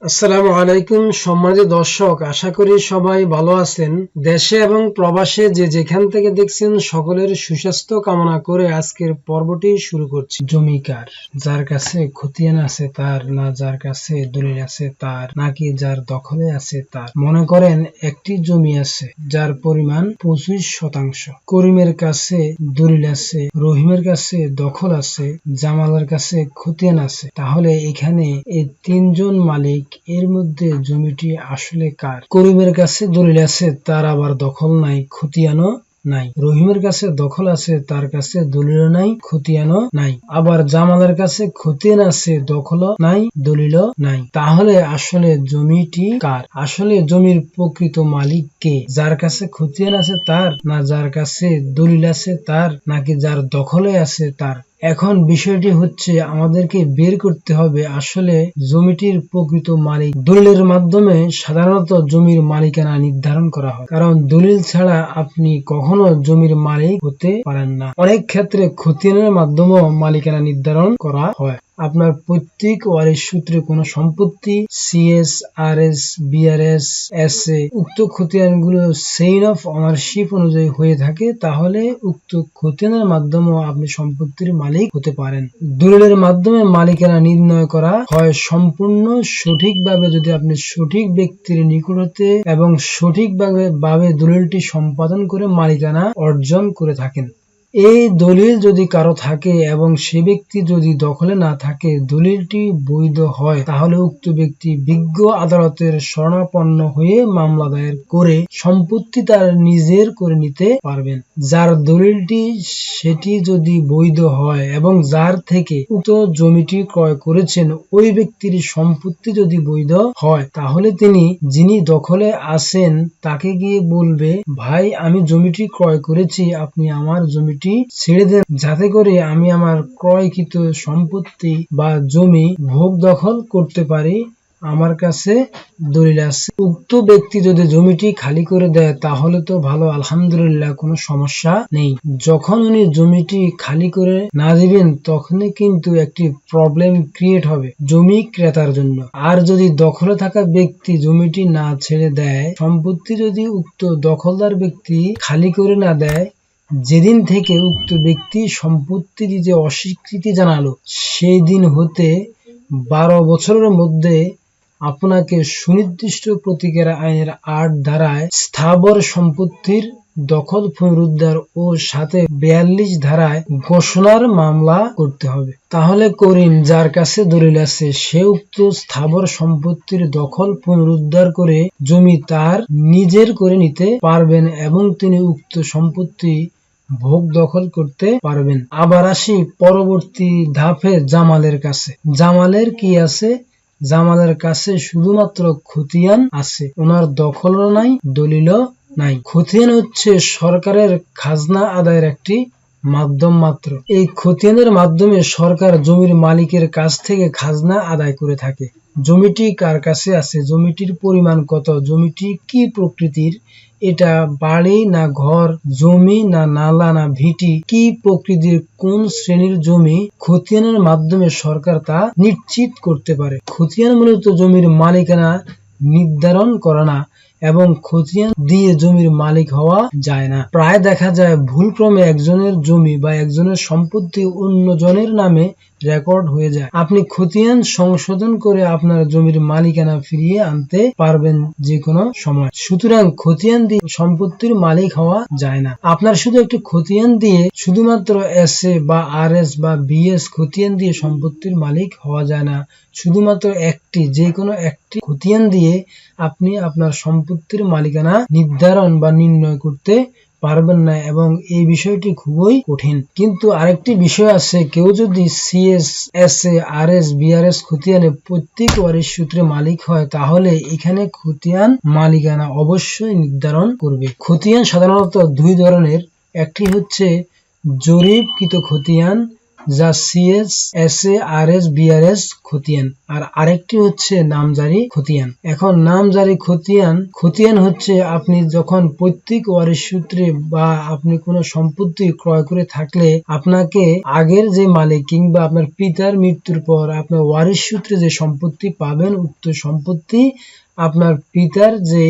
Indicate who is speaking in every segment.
Speaker 1: আসসালামু আলাইকুম সম্মানিত দর্শক, আশা করি সবাই ভালো আছেন। দেশে এবং প্রবাসে যে যেখান থেকে দেখছেন সকলের সুস্বাস্থ্য কামনা করে আজকের পর্বটি শুরু করছি। জমি কার? যার কাছে খতিয়ান আছে তার, না যার কাছে দলিল আছে তার, নাকি যার দখলে আছে তার? মনে করেন একটি জমি আছে যার পরিমাণ 25%। করিমের কাছে দলিল আছে, রহিমের কাছে দখল আছে, জামালের কাছে খতিয়ান আছে। তাহলে এখানে এই তিনজন মালিক, এর মধ্যে জমিটি আসলে কার? করিমের কাছে দলিল আছে, তার আবার দখল নাই, খতিয়ানও নাই। রহিমের কাছে দখল আছে, তার কাছে দলিলও নাই, খতিয়ানও নাই। আবার জামালের কাছে খতিয়ান আছে, দখলও নাই, দলিলও নাই। তাহলে আসলে জমিটি কার? আসলে জমির প্রকৃত মালিক কে? যার কাছে খতিয়ান আছে তার, না যার কাছে দলিল আছে তার, নাকি যার দখলে আছে তার? এখন বিষয়টি হচ্ছে আমাদেরকে বের করতে হবে আসলে জমিটির প্রকৃত মালিক। দলিলের মাধ্যমে সাধারণত জমির মালিকানা নির্ধারণ করা হয়, কারণ দলিল ছাড়া আপনি কখনো জমির মালিক হতে পারেন না। অনেক ক্ষেত্রে খতিয়ানের মাধ্যমেও মালিকানা নির্ধারণ করা হয়। আপনার পৈতৃক ওয়ারিশ সূত্রে কোন সম্পত্তি সিএস, আরএস, বিআরএস, এসএ উক্ত খতিয়ানগুলো চেইন অফ অনারশিপ অনুযায়ী হয়ে থাকে, তাহলে উক্ত খতিয়ানের মাধ্যমেও আপনি সম্পত্তির মালিক হতে পারেন। দলিলের মাধ্যমে মালিকানা নির্ণয় করা হয় সম্পূর্ণ সঠিকভাবে যদি আপনি সঠিক ব্যক্তির নিকট হতে এবং সঠিকভাবে দলিলটি সম্পাদন করে মালিকানা অর্জন করে থাকেন। এই দলিল যদি কারো থাকে এবং সে ব্যক্তি যদি দখলে না থাকে, দলিলটি বৈধ হয়, তাহলে উক্ত ব্যক্তি বিজ্ঞ আদালতের শরণাপন্ন হয়ে মামলা দায়ের করে সম্পত্তি তার নিজের করে নিতে পারবেন। যার দলিলটি সেটি যদি বৈধ হয় এবং যার থেকে উক্ত জমিটি ক্রয় করেছেন ওই ব্যক্তির সম্পত্তি যদি বৈধ হয়, তাহলে তিনি যিনি দখলে আছেন তাকে গিয়ে বলবে, ভাই আমি জমিটি ক্রয় করেছি, আপনি আমার জমিটি ছেড়ে দেন, যাতে করে আমি আমার ক্রয়কৃত সম্পত্তি বা জমি ভোগ দখল করতে পারি, আমার কাছে দলিল আছে। উক্ত ব্যক্তি যদি জমিটি খালি করে দেয় তাহলে তো ভালো, আলহামদুলিল্লাহ, কোনো সমস্যা নেই। যখন উনি জমিটি খালি করে না দিবেন তখনই কিন্তু একটি প্রবলেম ক্রিয়েট হবে জমি ক্রেতার জন্য। আর যদি দখলে থাকা ব্যক্তি জমিটি না ছেড়ে দেয়, সম্পত্তি যদি উক্ত দখলদার ব্যক্তি খালি করে না দেয়, যেদিন থেকে উক্ত ব্যক্তি সম্পত্তি দিতে অস্বীকৃতি জানালো সেই দিন হতে 12 বছরের মধ্যে আপনাকে সুনির্দিষ্ট প্রতিকার আইনের 8 ধারায় স্থাবর সম্পত্তির দখল পুনরুদ্ধার ও সাথে 42 ধারায় ঘোষণার মামলা করতে হবে। তাহলে করিম যার কাছে দলিল আছে সে উক্ত স্থাবর সম্পত্তির দখল পুনরুদ্ধার করে জমি তার নিজের করে নিতে পারবেন এবং তিনি উক্ত সম্পত্তি ভোগ দখল করতে পারবেন। আবার আসি পরবর্তী ধাপে জামালের কাছে। জামালের কি আছে? জামালের কাছে শুধুমাত্র খতিয়ান আছে, ওনার দখলও নাই, দলিলও নাই। খতিয়ান হচ্ছে সরকারের খাজনা আদায়ের একটি মাধ্যম মাত্র। এই খতিয়ানের মাধ্যমে সরকার জমির মালিকের কাছ থেকে খাজনা আদায় করে থাকে। জমিটি কার কাছে আছে, জমিটির পরিমাণ কত, জমিটি কি প্রকৃতির, এটা বাড়ি না ঘর, জমি না নালা না ভিটি, কি প্রকৃতির, কোন শ্রেণীর জমি, খতিয়ানের মাধ্যমে সরকার তা নিশ্চিত করতে পারে। খতিয়ান মূলত জমির মালিকানা নির্ধারণ করে না এবং খতিয়ান দিয়ে জমির মালিক হওয়া যায় না। প্রায় দেখা যায় ভুলক্রমে একজনের জমি বা একজনের সম্পত্তি অন্যজনের নামে রেকর্ড হয়ে যায়। আপনি খতিয়ান সংশোধন করে আপনার জমির মালিকানা ফিরিয়ে আনতে পারবেন যে কোনো সময়। সুতরাং খতিয়ান দিয়ে সম্পত্তির মালিক হওয়া যায় না। আপনার শুধু একটি খতিয়ান দিয়ে, শুধুমাত্র এসএ বা আরএস বা বিএস খতিয়ান দিয়ে সম্পত্তির মালিক হওয়া যায় না। শুধুমাত্র একটি, যে কোনো একটি খতিয়ান দিয়ে আপনি আপনার সম্পত্তির মালিকানা নির্ধারণ বা নির্ণয় করতে পারবেন না এবং এই বিষয়টি খুবই কঠিন। কিন্তু আরেকটি বিষয় আছে, কেউ যদি সিএস, এসএ, আরএস, বিআরএস খতিয়ানে প্রত্যেক ওয়ারিশ সূত্রে মালিক হয়, তাহলে এখানে খতিয়ান মালিকানা অবশ্যই নির্ধারণ করবে। খতিয়ান সাধারণত দুই ধরনের, একটি হচ্ছে জরিপকৃত খতিয়ান যা সিএস, এসএ, আরএস, বিআরএস খতিয়ান, আর আরেকটি হচ্ছে নামজারি খতিয়ান। এখন নামজারি খতিয়ান হচ্ছে আপনি যখন পৈতৃক ওয়ারিশ সূত্রে বা আপনি কোনো সম্পত্তি ক্রয় করে থাকলে আপনাকে আগের যে মালিক কিংবা আপনার পিতার মৃত্যুর পর আপনার ওয়ারিশ সূত্রে যে সম্পত্তি পাবেন, উক্ত সম্পত্তি আপনার পিতার যে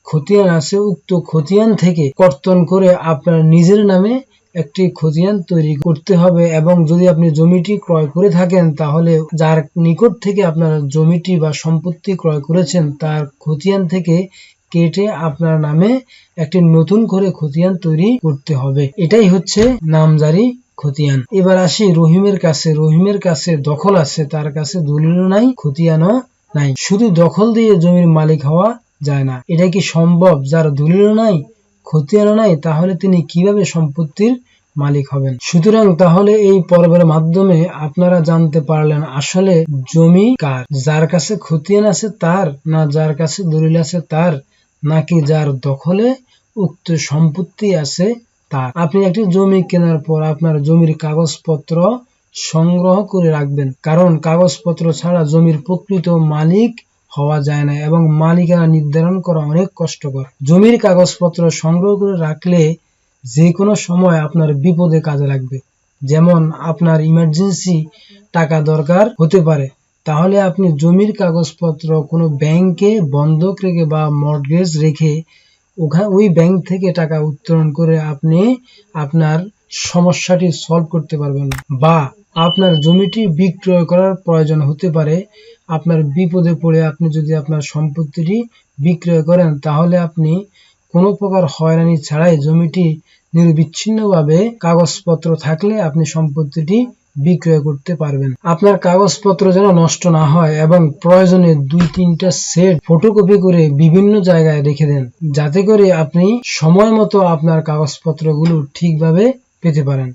Speaker 1: খতিয়ান আছে উক্ত খতিয়ান থেকে কর্তন করে আপনার নিজের নামে একটি খতিয়ান তৈরি করতে হবে। এবং যদি আপনি জমিটি ক্রয় করে থাকেন তাহলে যার নিকট থেকে আপনার জমিটি বা সম্পত্তি ক্রয় করেছেন তার খতিয়ান থেকে কেটে আপনার নামে একটি নতুন করে খতিয়ান তৈরি করতে হবে। এটাই হচ্ছে নামজারি খতিয়ান। এবার আসি রহিমের কাছে। রহিমের কাছে দখল আছে, তার কাছে দলিলও নাই, খতিয়ানও নাই। শুধু দখল দিয়ে জমির মালিক হওয়া যায় না। এটা কি সম্ভব? যার দলিলও নাই, খতিয়ানও নাই, তাহলে তিনি কিভাবে সম্পত্তির মালিক হবেন? সুতরাং তাহলে এই পর্বের মাধ্যমে আপনারা জানতে পারলেন আসলে জমি কার, যার কাছে খতিয়ান আছে তার, না যার কাছে দলিল আছে তার, নাকি যার দখলে উক্ত সম্পত্তি আছে তার। আপনি একটি জমি কেনার পর আপনার জমির কাগজপত্র সংগ্রহ করে রাখবেন, কারণ কাগজপত্র ছাড়া জমির প্রকৃত মালিক হওয়া যায় না এবং মালিকানা নির্ধারণ করা অনেক কষ্টকর। জমির কাগজপত্র সংগ্রহ করে রাখলে যে কোনো সময় আপনার বিপদে কাজে লাগবে। যেমন আপনার ইমার্জেন্সি টাকা দরকার হতে পারে, তাহলে আপনি জমির কাগজপত্র কোনো ব্যাংকে বন্ধক রেখে বা মর্টগেজ রেখে ওই ব্যাংক থেকে টাকা উত্তোলন করে আপনি আপনার সমস্যাটি সলভ করতে পারবেন। বা আপনার জমিটি বিক্রয় করার প্রয়োজন হতে পারে, আপনার বিপদে পড়ে আপনি যদি আপনার সম্পত্তিটি বিক্রয় করেন তাহলে আপনি কোনো প্রকার হয়রানি ছাড়াই জমিটি নিরবিচ্ছিন্নভাবে কাগজপত্র থাকলে আপনি সম্পত্তিটি বিক্রয় করতে পারবেন। আপনার কাগজপত্র যেন নষ্ট না হয় এবং প্রয়োজনে 2-3টা সেট ফটোকপি করে বিভিন্ন জায়গায় রেখে দেন, যাতে করে আপনি সময় মতো আপনার কাগজপত্রগুলো ঠিকভাবে পেতে পারেন।